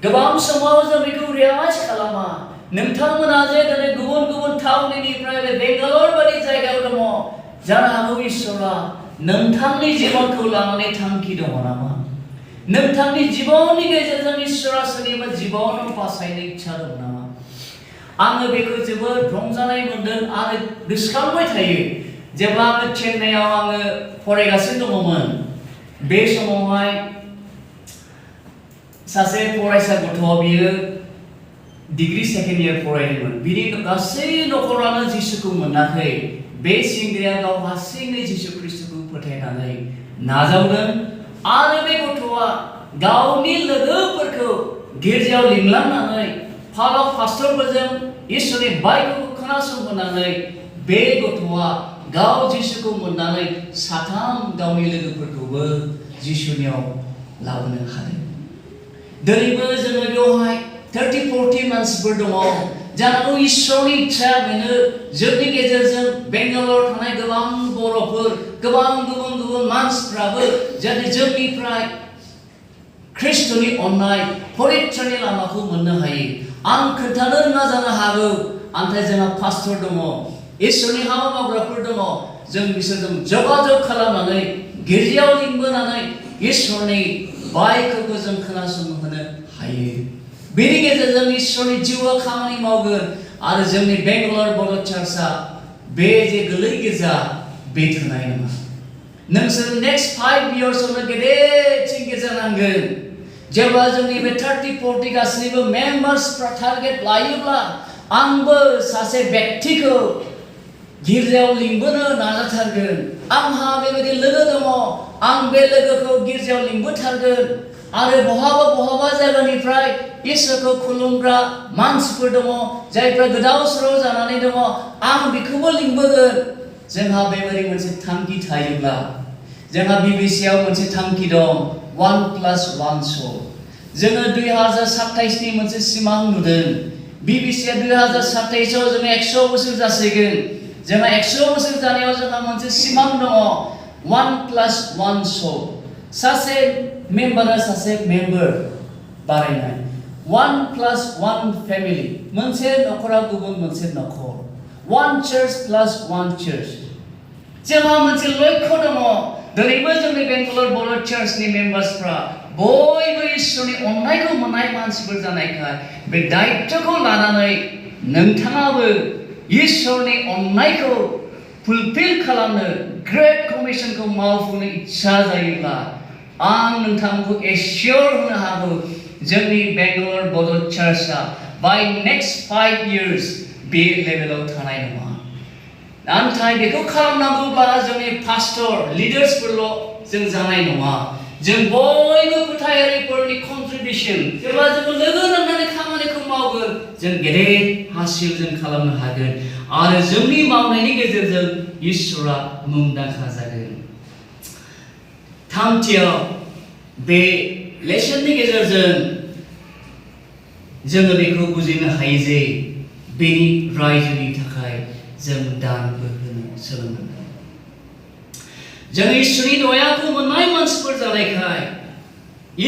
गोबां समाव जों बेखौ रियलाइज खालामा नोंथांमोना जे दिनै गुबुन गुबुन थावनिनिफ्राय बे बेंगालर बायदि जायगायाव दङ जानो हागौ इसोरा नोंथांनि जिबनखौ लानानै थांखि दङ नामा नोंथांनि जिबननि गेजेरजों इसोरा सोरनिबा जिबनाव बासायनो इच्छा दं नामा आङो बेखौ जोबोद रंजानाय मोनदों आरो गोसोखांबाय थायो जेब्ला आङो चेन्नाइआव आङो फरायगासिनो दङमोन बे समावहाय सासे फरायसा गथ'आ बियो डिग्री सेकेन्ड इयार फरायदोंमोन बिनि गासै नखरानो जिसुखौ मोनाखै बे सेंग्राया गाव हारसिङै जिसु ख्रिस्टखौ फोथायनानै नाजावदों आरो बे गथ'आ गावनि लोगोफोरखौ गिर्जायाव लिंलांनानै फालाव पास्टरफोरजों इसोरनि बाइबेलखौ खोनासंहोनानै बे गथ'आ गाव जिसुखौ मोननानै साथाम गावनि लोगोफोरखौबो जिसुनियाव लाबोनो हादों दिनैबो जोङो बेवहाय 30-40 मानसिफोर दङ जानांगौ इसोरनि इच्छा बेनो जोंनि गेजेरजों बेंगालर थानाय गोबां बर'फोर गोबां गुबुन गुबुन मानसिफ्राबो जाहाथे जोंनिफ्राय ख्रिस्टनि अननाय परित्रनि लामाखौ मोननो हायो आं खोन्थानो रोङा जानो हागौ नाथाय जोंहा पास्टर दङ इसोरनि हाबा मावग्राफोर दङ जों बिसोरजों जगाजग खालामनानै गिर्जायाव लिंबोनानै इसोरनि बाइबेलखौ जों खोनासंहोनो हायो बेनि गेजेरजों इसोरनि जिउआ खामानि मावगोन आरो जोंनि बेंगालर बड' चार्चआ बे जे गोलै गिर्जा बे थोनाय नङा नोंसोर नेक्स्ट 5 इयार्सआवनो गेदेरसिन गिर्जा नांगोन जेब्ला जोंनि बे 30-40 गासैबो मेम्बार्सफ्रा टारगेट लायोब्ला आंबो सासे व्यक्तिखौ गिर्जायाव लिंबोनो नाजाथारगोन आंहा बेबायदि लोगो दङ आं बे लोगोखौ गिर्जायाव लिंबोथारगोन आरो बहाबा जायगानिफ्राय इसोरखौ खुलुमग्रा मानसिफोर दङ जायफ्रा गोदाव सोराव जानानै दङ आं बेखौबो लिंबोगोन जोंहा बेबायदि मोनसे थांखि थायोब्ला जोंहा BBCआव मोनसे थांखि दं 1+1 soul जोङो 2027 नि मोनसे सिमां नुदों BBCआ 2027 आव जोङो 100 बोसोर जासिगोन जोंहा 100 बोसोर जानायाव जोंहा मोनसे सिमां दङ 1+1 soul सासे मेम्बारा सासे मेम्बार बारायनाय 1+1 family मोनसे नखरा गुबुन मोनसे नखर 1 church + 1 church जोंहा मोनसे लक्ष्य दङ दिनैबो जोंनि बेंगालर बड' चार्चनि मेम्बार्सफ्रा बयबो इसोरनि अननायखौ मोननाय मानसिफोर जानायखाय बे दायित्वखौ लानानै नोंथाङाबो इसोरनि अननायखौ फुलफिल खालामनो ग्रेट कमिशनखौ मावफुंनो इच्छा जायोब्ला आं नोंथांखौ एश्योर होनो हागौ जोंनि बेंगालर बड' चार्चआ बाय नेक्स्ट 5 years बे लेभेलाव थानाय नङा नाथाय बेखौ खालामनांगौब्ला जोंनि पास्टर लिडार्सफोरल' जों जानाय नङा जों बयबो फोथायारिफोरनि कन्ट्रिबिउसन जेब्ला जों लोगो नांनानै खामानिखौ मावगोन जों गेदेर हासिल जों खालामनो हागोन आरो जोंनि मावनायनि गेजेरजों इसोरा मुंदांखा जागोन थामथियाव बे लेसननि गेजेरजों जोङो बेखौ बुजिनो हायो जे बेनि रायजोनि थाखाय जों दानबो होनो सोलोंनांगोन जों इसोरनि दयाखौ मोननाय मानसिफोर जानायखाय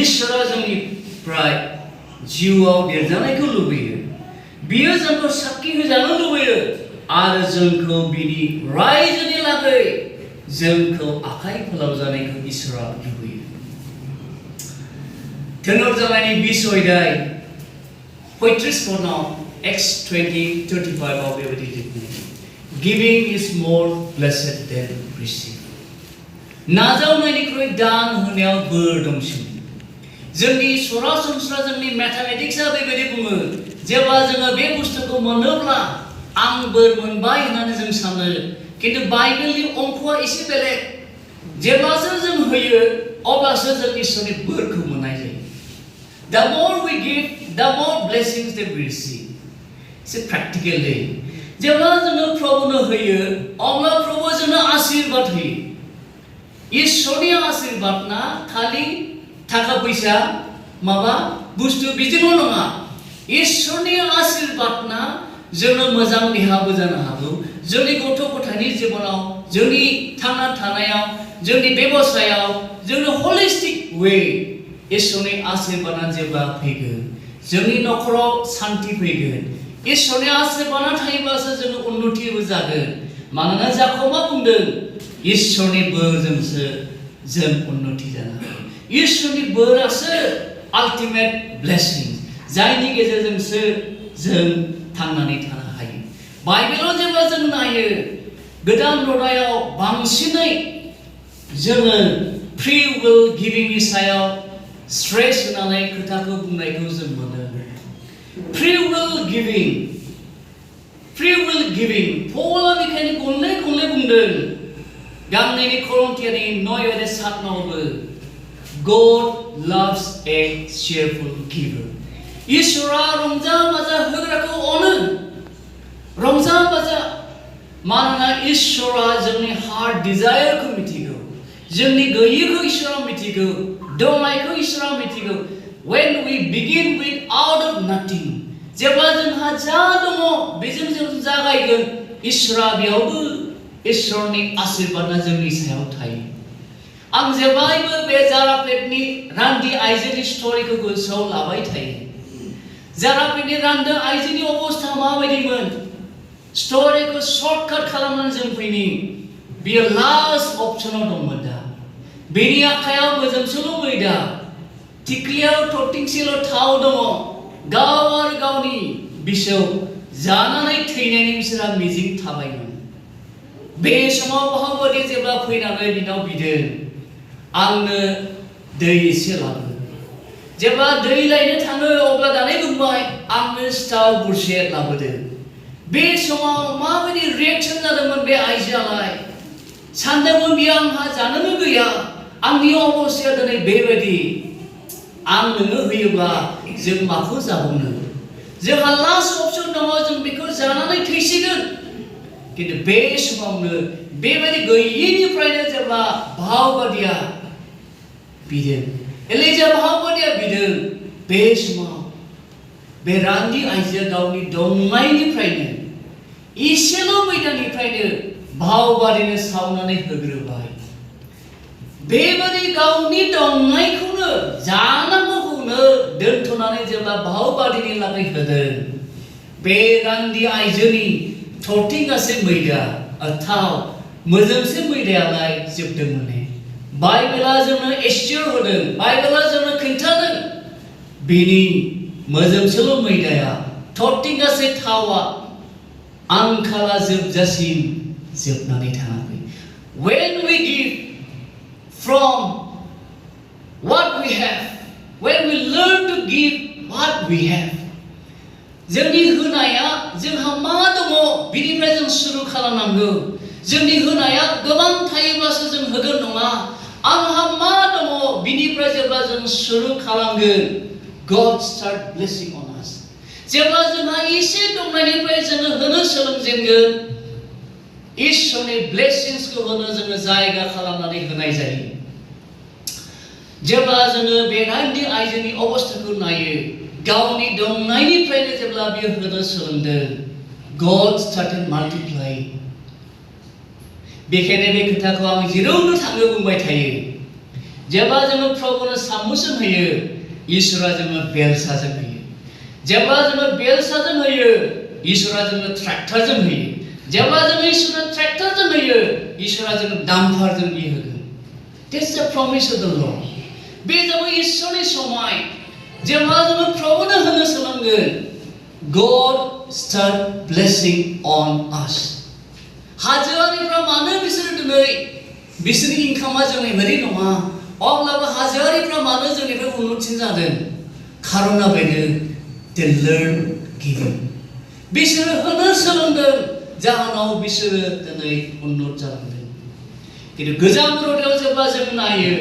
इसोरा जोंनिफ्राय जिउआव देरजानायखौ लुबैयो बियो जोंखौ साखि होजानो लुबैयो आरो जोंखौ बिनि रायजोनि लागै जोंखौ आखाइ फोलावजानायखौ इसोरा लुबैयो थोनर जानायनि 20 अध्याय 35 पदआव Acts 20:35 आव बेबायदि लिरनाय Giving is more blessed than receiving नाजावनायनिख्रुइ दान होनायाव बोर दंसिन जोंनि सरासनस्रा जोंनि मैथमेटिक्सआ बेबायदि बुङो जेब्ला जोङो बे बुस्थुखौ मोनोब्ला आं बोर मोनबाय होननानै जों सानो किन्तु बाइबेलनि अंकआ एसे बेलेग जेब्लासो जों होयो अब्लासो जों इसोरनि बोरखौ मोननाय जायो The more we give, the more blessings that we receive. It's a practical day. जेब्ला जोङो प्रभुनो होयो अब्ला प्रभु जोंनो आशीर्वाद होयो इसोरनि आशीर्वाद ना खालि थाखा फैसा माबा बुस्थु बिदिल' नङा इसोरनि आशीर्वाद ना जोंनो मोजां देहाबो जानो हागौ जोंनि गथ' गथायनि जिबनाव जोंनि थांना थानायाव जोंनि बेबसायाव जोंनो हलिस्टिक वे इसोरनि आशीर्बादा जेब्ला फैगोन जोंनि नखराव सान्ति फैगोन इसोरनि आशीर्बादा थायोब्लासो जों उन्नतिबो जागोन मानोना जाकबआ बुंदों इसोरनि बोरजोंसो जों उन्नति जानो हायो इसोरनि बोरासो अल्टिमेट ब्लेसिं जायनि गेजेरजोंसो जों थांनानै थानो हायो बाइबेलाव जेब्ला जों नायो गोदान रदायाव बांसिनै जोङो फ्री विल गिविंनि सायाव स्ट्रेस होनानै खोथाखौ बुंनायखौ जों मोनो फ्री विल गिविं पौला बेखायनो गले गले बुंदों गांनैनि करिन्थियानि 9:7 God loves a cheerful giver इसोरा रंजा बाजा होग्राखौ अनो रंजा बाजा मानोना इसोरा जोंनि हार्ट डिजायरखौ मिथिगौ जोंनि गैयैखौ इसोरा मिथिगौ दंनायखौ इसोरा मिथिगौ when we begin with out of nothing जेब्ला जोंहा जा दङ बेजों जों जागायगोन इसोरा बेयावबो इसोरनि आशीर्बादा जोंनि सायाव थायो आं जेब्लायबो बे जारापेटनि रान्दि आइजोनि स्ट'रिखौ गोसोआव लाबाय थायो जारापेटनि रान्दि आइजोनि अबस्था माबायदिमोन स्ट'रिखौ सर्टकाट खालामनानै जों फैनि बियो लास्ट अपसनाव दंमोन दा बेनि आखायाव मोजोमसेल' मैदा थिख्लियाव थरथिंसेल' थाव दङ गाव आरो गावनि बिसौ जानानै थैनायनि बिसोरहा मिजिं थाबायमोन बे समाव बाहागोआरि जेब्ला फैनानै बिनाव बिदों आंनो दै एसे लाबो जेब्ला दै लायनो थाङो अब्ला दानै बुंबाय आंनो सिथाव गुरसे लाबोदो बे समाव माबायदि रिएक्शन जादोंमोन बे आइजोआलाय सानदोंमोन बियो आंहा जानोनो गैया आंनि अबस्थाया दिनै बेबायदि आं नोंनो होयोब्ला जों माखौ जाबावनो जोंहा लास्ट अपसन दङ जों बेखौ जानानै थैसिगोन किन्तु बे समावनो बेबायदि गैयैनिफ्रायनो जेब्ला भावबादिया बिदों एलिजा भावबादिया बिदों बे समाव बे रान्दि आइजोआ गावनि दंनायनिफ्रायनो इसेल' मैदानिफ्रायनो भावबादिनो सावनानै होग्रोबाय बेबायदि गावनि दंनायखौनो जानांगौखौनो दोनथ'नानै जेब्ला भावबादिनि लागै होदों बे रान्दि आइजोनि थरथिंगासे मैदा थाव मोजोमसे मैदायालाय जोबदोंमोन बाइबेला जोंनो एस्योर होदों बाइबेला जोंनो खिन्थादों बिनि मोजोमसेल' मैदाया थरथिंगासे थावा आंखाला जोबजासिम जोबनानै थाङाखै when we give from what we have when we learn to give what we have जोंनि होनाया जोंहा मा दङ बिनिफ्राय जों सुरु खालामनांगौ जोंनि होनाया गोबां थायोब्लासो जों होगोन नङा आंहा मा दङ बिनिफ्राय जेब्ला जों सुरु खालामगोन God start blessing on us जेब्ला जोंहा एसे दंनायनिफ्राय जोङो होनो सोलोंजेनगोन इसोरनि ब्लेसिंसखौ होनो जोङो जायगा खालामनानै होनाय जायो जेब्ला जोङो बे रान्दि आइजोनि अबस्थाखौ नायो गावनि दंनायनिफ्रायनो जेब्ला बियो होनो सोलोंदों God started multiplying बेखायनो बे खोथाखौ आं जेरावनो थाङो बुंबाय थायो जेब्ला जोङो प्रभुनो सामुसन होयो इसोरा जोंनो बेलसाजों होयो जेब्ला जोङो बेलसाजों होयो इसोरा जोंनो ट्रेक्टरजों होयो जेब्ला जोङो इसोरनो ट्रेक्टरजों होयो इसोरा जोंनो डाम्पारजों बियो होगोन That's the promise of the Lord बे जाबाय इसोरनि समाय जेब्ला जोङो प्रभुनो होनो सोलोंगोन God start blessing on us हाजोआरिफ्रा मानो बिसोरो दिनै बिसोरनि इनकामा जोंनि बायदि नङा अब्लाबो हाजोआरिफ्रा मानो जोंनिफ्राय उन्नति जादों खारना बेनो they learn giving बिसोरो होनो सोलोंदों जाहोनाव बिसोरो दिनै उन्नत जालांदों किन्तु गोजाम रदायाव जेब्ला जों नायो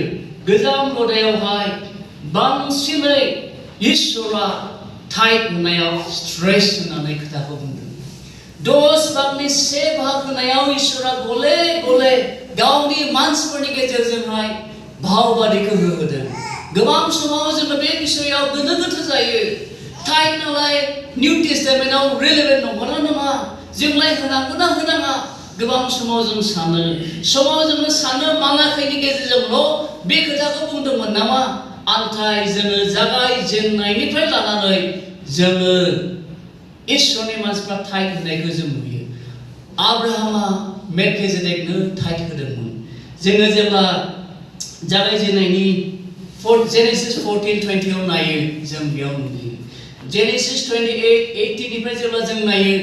गोजाम रदायावहाय बांसिनै इसोरा टाइप होनायाव स्ट्रेस होनानै खोथाखौ बुंदों 10 भागनि 1 भाग होनायाव इसोरा गले गले गावनि मानसिफोरनि गेजेरजोंहाय भावबादिखौ होदों गोबां समाव जोङो बे बिषयाव गोनो गोथो जायो टाइप नालाय निउ टेस्टामेन्टआव रिलेभेन्ट नंगौना नङा जोंलाय होनांगौना होनाङा गोबां समाव जों सानो मालाखाइनि गेजेरजोंल' बे खोथाखौ बुंदोंमोन नामा antai जोङो जागायजेननायनिफ्राय लानानै जोङो इसोरनि मानसिफ्रा टाइट होनायखौ जों नुयो आब्राहामा मेलकिजेदेकनो टाइट होदोंमोन जोङो जेब्ला जागायजेननायनि जेनेसिस 14:20 आव नायो जों बेयाव नुयो जेनेसिस 28:18 निफ्राय जेब्ला जों नायो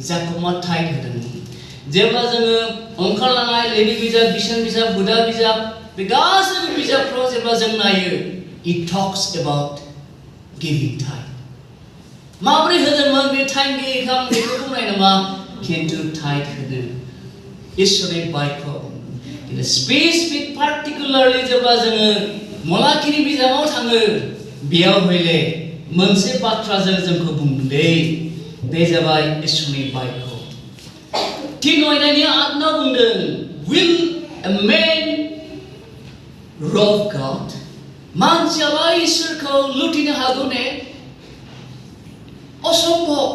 जाकबा टाइट होदोंमोन जेब्ला जोङो ओंखारलांनाय लेबि बिजाब बिसोन बिजाब हुदा बिजाब बे गासैबो बिजाबफ्राव जेब्ला जों नायो it talks about giving time माबोरै होदोंमोन बे टाइम गैयैखां बेखौ बुंनाय नङा खिन्थु टाइट होदों इसोरनि बाइखौ स्पेसिफिक पार्टिकुलारलि जेब्ला जोङो मलाखिनि बिजाबाव थाङो बेयाव हयले मोनसे बाथ्राजों जोंखौ बुंदों बे जाबाय इसोरनि बाइखौ थिग नयनायनि आत्मा बुंदों will a man rob God मानसियालाय इसोरखौ लुटिनो हागौ ने असम्भव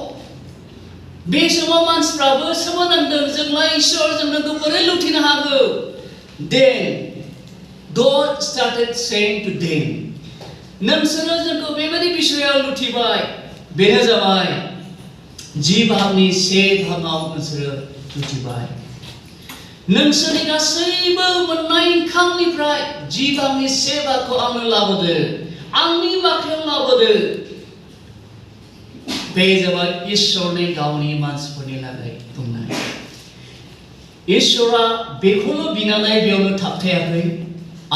बे समाव मानसिफ्राबो सोमोनांदों जोंलाय इसोर जोंनो बोरै लुटिनो हागौ then God started saying to them नोंसोरो जोंखौ बेबायदि बिषयाव लुटिबाय बेनो जाबाय जि भागनि से भागाव नोंसोरो लुटिबाय नोंसोरनि गासैबो मोननाय इनकामनिफ्राय जि भागनि से भागखौ आंनो लाबोदो आंनि बाख्रियाव लाबोदो बे जाबाय इसोरनि गावनि मानसिफोरनि लागै बुंनाय इसोरा बेखौनो बिनानै बेयावनो थाबथायाखै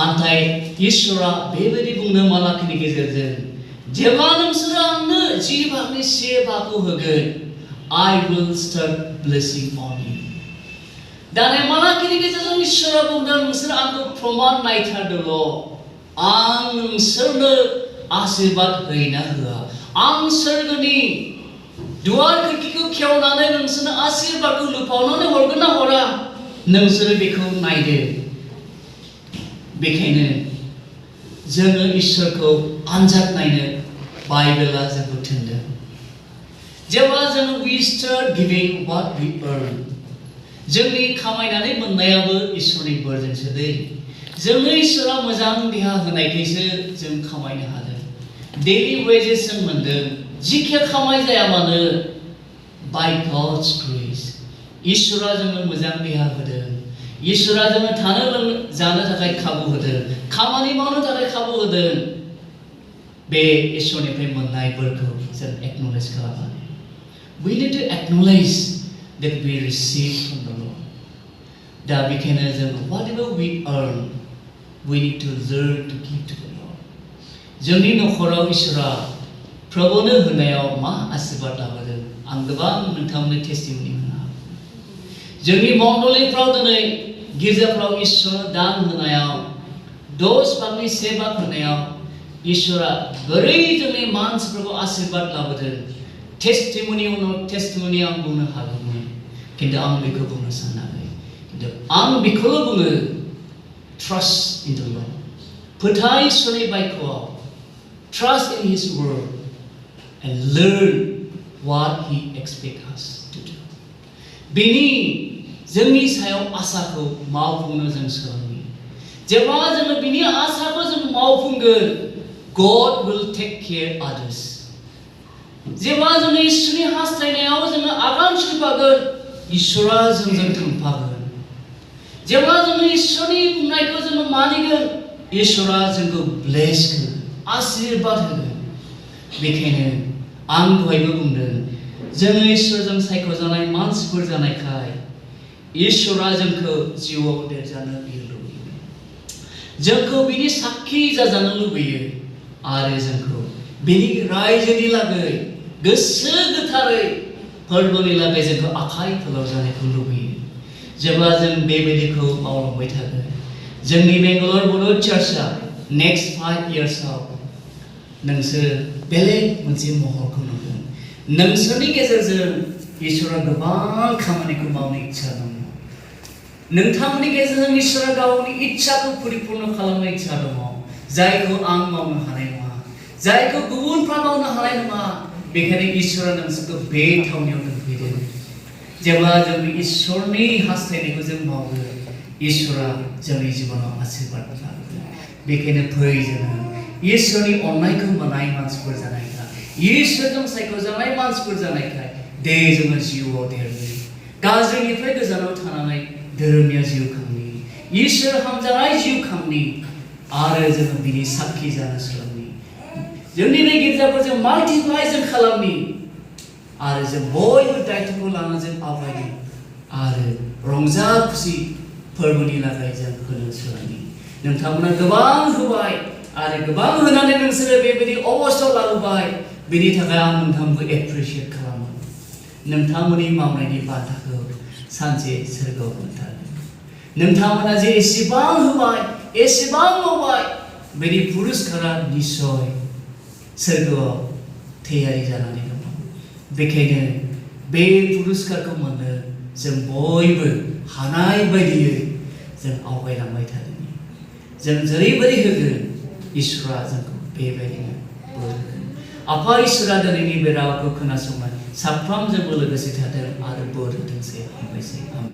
आन्थाय इसोरा बेबायदि बुंनो मालाखिनि गेजेरजों जेब्ला नोंसोरो आंनो जि भागनि से भागखौ होगोन I will start blessing on you दाने मालाखिनि गेजेरजों इसोरा बुंदों नोंसोर आंखौ प्रमान नायथारदोल' आं नोंसोरनो आशीर्बाद होयोना होआ आं सोरगोनि दुवार खोरखिखौ खेवनानै नोंसोरनो आशीर्बादखौ लुफावनानै हरगोन ना हरा नोंसोरो बेखौ नायदो बेखायनो जोङो इसोरखौ आनजाद नायनो बाइबेला जोंखौ थिनदों जेब्ला जोङो we start giving what we earn जोंनि खामायनानै मोननायाबो इसोरनि बोरजोंसो दै जोंनो इसोरा मोजां देहा होनायखायसो जों खामायनो हादों डेली वेजेस जों मोनदों जिखिया खामाय जाया मानो by God's grace इसोरा जोंनो मोजां देहा होदों इसोरा जोंनो थानो जानो थाखाय खाबु होदों खामानि मावनो थाखाय खाबु होदों बे इसोरनिफ्राय मोननाय बोरखौ जों एक्नलेज खालामनानै we need to acknowledge that we receive from the Lord दा बेखायनो जों whatever we earn we need to learn to give to the Lord जोंनि नखराव इसोरा प्रभुनो होनायाव मा आशीर्बाद लाबोदों आं गोबां नोंथांमोननो टेस्टिमनि होनो हागोन जोंनि मण्डलीफ्राव दिनै गिर्जाफ्राव इसोर दान होनायाव 10 भागनि 1 भाग होनायाव इसोरा बोरै जोंनि मानसिफोरखौ आशीर्बाद लाबोदों टेस्टिमनि उनाव टेस्टिमनि आं बुंनो हागौमोन किन्तु आं बेखौ बुंनो सानाखै किन्तु आं बेखौल' बुङो ट्रास्ट इन द लर्ड फोथाय इसोरनि बाइख'आव trust in his word and learn what he expects us to do बेनि जोंनि सायाव आसाखौ मावफुंनो जों सोलोङो जेब्ला जोङो बिनि आसाखौ जों मावफुंगोन God will take care others जेब्ला जोङो इसोरनि हास्थायनायाव जोङो आगान सुरफागोन इसोरा जोंजों थांफागोन जेब्ला जोङो इसोरनि बुंनायखौ जोङो मानिगोन इसोरा जोंखौ ब्लेस होगोन आशीर्बाद होगोन बेखायनो आं दहायबो बुंदों जोङो इसोरजों सायख'जानाय मानसिफोर जानायखाय इसोरा जोंखौ जिउआव देरजानो लुबैयो जोंखौ बिनि साखी जाजानो लुबैयो आरो जोंखौ बिनि रायजोनि लागै गोसो गोथारै फोरबोनि लागै जोंखौ आखाइ फोलावजानायखौ लुबैयो जेब्ला जों बेबायदिखौ मावलांबाय थागोन जोंनि बेंगालर बड' चार्चआ नेक्स्ट 5 इयार्सआव नोंसोर बेलेग मोनसे महरखौ नुगोन नोंसोरनि गेजेरजों इसोरा गोबां खामानिखौ मावनो इच्छा दङ नोंथांमोननि गेजेरजों इसोरा गावनि इच्छाखौ परिपुर्ण खालामनो इच्छा दङ जायखौ आं मावनो हानाय नङा जायखौ गुबुनफ्रा मावनो हानाय नङा बेखायनो इसोरा नोंसोरखौ बे थावनियाव दोनफैदों जेब्ला जों इसोरनि हास्थायनायखौ जों मावो इसोरा जोंनि जिबनाव आशीर्बाद लाबोगोन बेखायनो फै जोङो इसोरनि अननायखौ मोननाय मानसिफोर जानायखाय इसोरजों सायख'जानाय मानसिफोर जानायखाय दे जोङो जिउआव देरनो गाज्रिनिफ्राय गोजानाव थानानै धोरोमनिया जिउ खांनि इसोर हामजानाय जिउ खांनि आरो जोङो बिनि साखि जानो सोलोंनि जोंनि बे गिर्जाफोरजों माल्टिप्लाइ जों खालामनि आरो जों बयबो दायित्वखौ लानानै जों आवगायनि आरो रंजा खुसि फोरबोनि लागै जों होनो सोलोंनि नोंथांमोना गोबां होबाय आरो गोबां होनानै नोंसोरो बेबायदि अबस्थायाव लाबोबाय बेनि थाखाय आं नोंथांखौ एप्रिशियेट खालामो नोंथांमोननि मावनायनि बान्थाखौ सानसे सोरगोआव मोनथारगोन नोंथांमोना जे एसेबां होबाय एसेबां मावबाय बेनि पुरस्कारा निस्सय सोरगोआव थियारि जानानै दङ बेखायनो बे पुरस्कारखौ मोननो जों बयबो हानाय बायदियै जों आवगायलांबाय थादों जों जेरैबायदि होगोन इसोरा जोंखौ बेबायदिनो बोर होगोन आफा इसोरा दिनैनि बे रावखौ खोनासंनाय साफ्रोमजोंबो लोगोसे थाथों आरो बोर होथोंसै हामबायसै